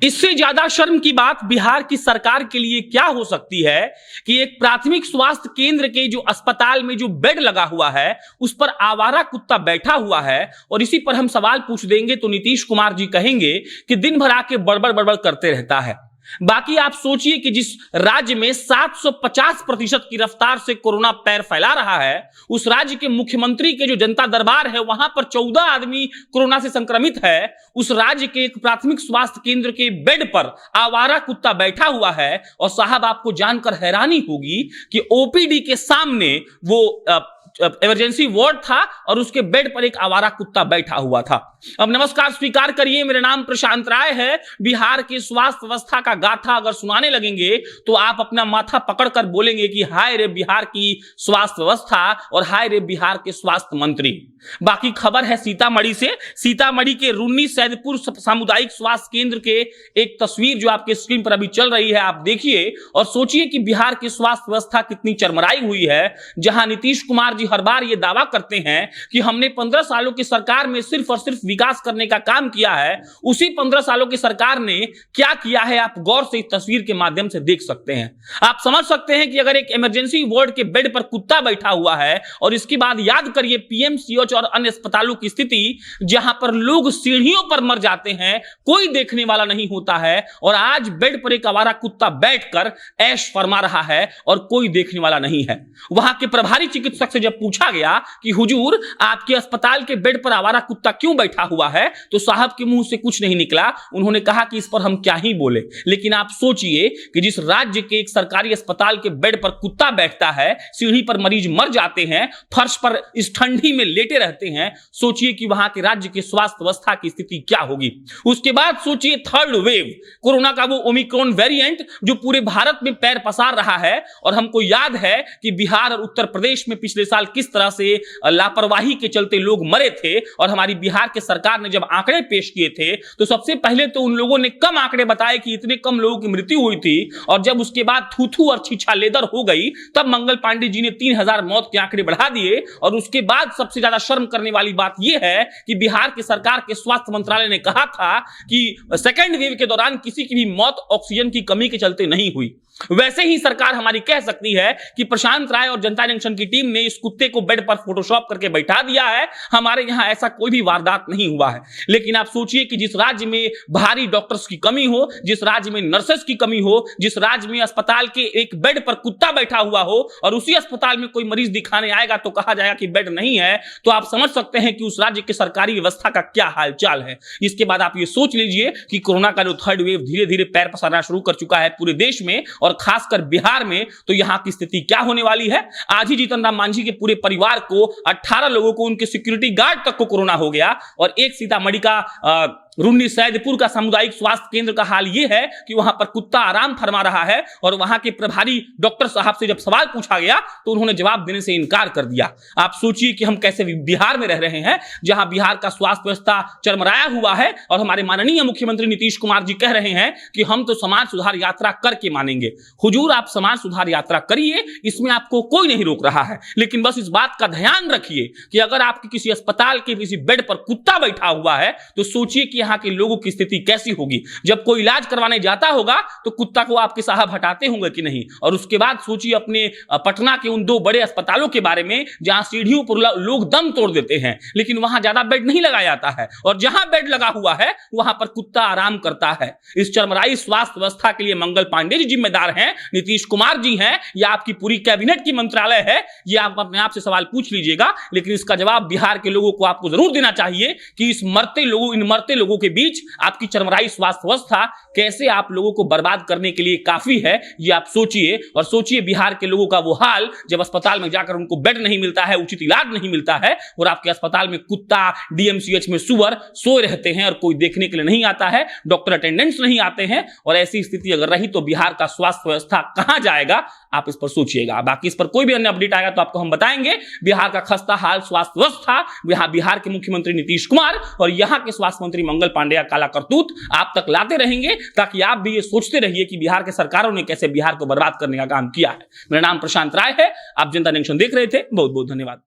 इससे ज्यादा शर्म की बात बिहार की सरकार के लिए क्या हो सकती है कि एक प्राथमिक स्वास्थ्य केंद्र के जो अस्पताल में जो बेड लगा हुआ है उस पर आवारा कुत्ता बैठा हुआ है। और इसी पर हम सवाल पूछ देंगे तो नीतीश कुमार जी कहेंगे कि दिन भर आके बड़बड़ बड़बड़ करते रहता है। बाकी आप सोचिए कि जिस राज्य में 750% की रफ्तार से कोरोना पैर फैला रहा है, उस राज्य के मुख्यमंत्री के जो जनता दरबार है वहां पर 14 आदमी कोरोना से संक्रमित है। उस राज्य के एक प्राथमिक स्वास्थ्य केंद्र के बेड पर आवारा कुत्ता बैठा हुआ है। और साहब आपको जानकर हैरानी होगी कि ओपीडी के सामने वो इमरजेंसी वार्ड था और उसके बेड पर एक आवारा कुत्ता बैठा हुआ था। अब नमस्कार स्वीकार करिए, मेरा नाम प्रशांत राय है। बिहार की स्वास्थ्य व्यवस्था का गाथा अगर सुनाने लगेंगे तो आप अपना माथा पकड़कर बोलेंगे कि हाय रे बिहार की स्वास्थ्य व्यवस्था और हाय रे बिहार के स्वास्थ्य मंत्री। बाकी खबर है सीतामढ़ी से। सीतामढ़ी के रुन्नी सैदपुर सामुदायिक स्वास्थ्य केंद्र के एक तस्वीर जो आपके स्क्रीन पर अभी चल रही है, आप देखिए और सोचिए कि बिहार की स्वास्थ्य व्यवस्था कितनी चरमराई हुई है। जहां नीतीश कुमार जी हर बार ये दावा करते हैं कि हमने 15 सालों की सरकार में सिर्फ और सिर्फ विकास करने का काम किया है, उसी 15 सालों की सरकार ने क्या किया है आप गौर से इस तस्वीर के माध्यम से देख सकते हैं। आप समझ सकते हैं कि अगर एक इमरजेंसी वार्ड के बेड पर कुत्ता बैठा हुआ है और इसके बाद याद करिए पीएमसीएच और अन्य अस्पतालों की स्थिति जहां पर लोग सीढ़ियों पर मर जाते हैं, कोई देखने वाला नहीं होता है, और आज बेड पर एक आवारा कुत्ता बैठकर ऐश फरमा रहा है और कोई देखने वाला नहीं है। वहां के प्रभारी चिकित्सक से जब पूछा गया कि हुजूर आपके अस्पताल के बेड पर आवारा कुत्ता क्यों बैठा हुआ है, तो साहब के मुंह से कुछ नहीं निकला। उन्होंने कहा कि इस पर हम क्या ही बोले। लेकिन आप सोचिए कि जिस राज्य के एक सरकारी अस्पताल के बेड पर कुत्ता बैठता है, सीढ़ी पर मरीज मर जाते हैं, फर्श पर इस ठंडी में लेटे रहते हैं, सोचिए कि वहां के राज्य के स्वास्थ्य व्यवस्था की स्थिति क्या होगी। उसके बाद सोचिए थर्ड वेव कोरोना का, वो ओमिक्रॉन वेरिएंट जो पूरे भारत में पैर पसार रहा है। और हमको याद है कि बिहार और उत्तर प्रदेश में पिछले साल किस तरह से लापरवाही के चलते लोग मरे थे, और हमारी बिहार के सरकार ने जब आंकड़े पेश किए थे तो सबसे पहले तो उन लोगों ने कम आंकड़े बताए कि इतने कम लोगों की मृत्यु हुई थी, और जब उसके बाद थू और छीछा लेदर हो गई तब मंगल पांडे जी ने 3000 मौत के आंकड़े बढ़ा दिए। और उसके बाद सबसे ज्यादा शर्म करने वाली बात यह है कि बिहार के सरकार के स्वास्थ्य मंत्रालय ने कहा था कि सेकेंड वेव के दौरान किसी की भी मौत ऑक्सीजन की कमी के चलते नहीं हुई। वैसे ही सरकार हमारी कह सकती है कि प्रशांत राय और जनता जंक्शन की टीम ने इस कुत्ते को बेड पर फोटोशॉप करके बैठा दिया है, हमारे यहां ऐसा कोई भी वारदात नहीं हुआ है। लेकिन आप सोचिए कि जिस राज्य में भारी डॉक्टर्स की कमी हो, जिस राज्य में नर्सेस की कमी हो, जिस राज्य में अस्पताल के एक बेड पर कुत्ता बैठा हुआ हो और उसी अस्पताल में कोई मरीज दिखाने आएगा तो कहा जाएगा कि बेड नहीं है, तो आप समझ सकते हैं कि उस राज्य की सरकारी व्यवस्था का क्या हालचाल है। इसके बाद आप ये सोच लीजिए कि कोरोना का जो थर्ड वेव धीरे धीरे पैर पसारना शुरू कर चुका है पूरे देश में और खासकर बिहार में, तो यहां की स्थिति क्या होने वाली है। आज ही जीतन राम मांझी के पूरे परिवार को 18 लोगों को, उनके सिक्योरिटी गार्ड तक को कोरोना हो गया। और एक सीतामढ़ी का रुन्नी सैदपुर का सामुदायिक स्वास्थ्य केंद्र का हाल यह है कि वहां पर कुत्ता आराम फरमा रहा है। और वहां के प्रभारी डॉक्टर साहब से जब सवाल पूछा गया तो उन्होंने जवाब देने से इनकार कर दिया। आप सोचिए कि हम कैसे बिहार में रह रहे हैं जहां बिहार का स्वास्थ्य व्यवस्था चरमराया हुआ है और हमारे माननीय मुख्यमंत्री नीतीश कुमार जी कह रहे हैं कि हम तो समाज सुधार यात्रा करके मानेंगे। हुजूर आप समाज सुधार यात्रा करिए, इसमें आपको कोई नहीं रोक रहा है, लेकिन बस इस बात का ध्यान रखिए कि अगर आपके किसी अस्पताल के किसी बेड पर कुत्ता बैठा हुआ है तो सोचिए कि यहाँ के लोगों की स्थिति कैसी होगी। जब कोई इलाज करवाने जाता होगा तो कुत्ता को आपके साहब हटाते होंगे कि नहीं। और उसके बाद सोचिए अपने पटना के उन 2 बड़े अस्पतालों के बारे में जहां सीढ़ियों पर लोग दम तोड़ देते हैं, लेकिन वहां ज्यादा बेड नहीं लगाया जाता है, और जहां बेड लगा हुआ है वहां पर कुत्ता आराम करता है। इस चरमराई स्वास्थ्य व्यवस्था के लिए मंगल पांडे जी जिम्मेदार हैं, नीतीश कुमार जी हैं, या आपकी पूरी कैबिनेट की मंत्रालय है? ये आप अपने आप से सवाल पूछ लीजिएगा। लेकिन इसका जवाब बिहार के लोगों को आपको जरूर देना चाहिए कि इन मरते लोगों के बीच आपकी चरमराई स्वास्थ्य व्यवस्था कैसे आप लोगों को बर्बाद करने के लिए काफी है, ये आप सोचिए। और सोचिए बिहार के लोगों का वो हाल जब अस्पताल में जाकर उनको बेड नहीं मिलता है, उचित इलाज नहीं मिलता है, और आपके अस्पताल में कुत्ता, डीएमसीएच में सुअर सोए रहते हैं और कोई देखने के लिए नहीं आता है, डॉक्टर अटेंडेंट्स नहीं आते हैं। और ऐसी स्थिति अगर रही तो बिहार का स्वास्थ्य व्यवस्था कहां जाएगा, आप इस पर सोचिएगा। बाकी इस पर कोई भी अन्य अपडेट आएगा तो आपको हम बताएंगे। बिहार का खस्ता हाल स्वास्थ्य व्यवस्था, बिहार के मुख्यमंत्री नीतीश कुमार और यहां के स्वास्थ्य मंत्री मंगल पांडे का काला करतूत आप तक लाते रहेंगे, ताकि आप भी ये सोचते रहिए कि बिहार के सरकारों ने कैसे बिहार को बर्बाद करने का काम किया है। मेरा नाम प्रशांत राय है, आप जनता जंक्शन देख रहे थे। बहुत बहुत धन्यवाद।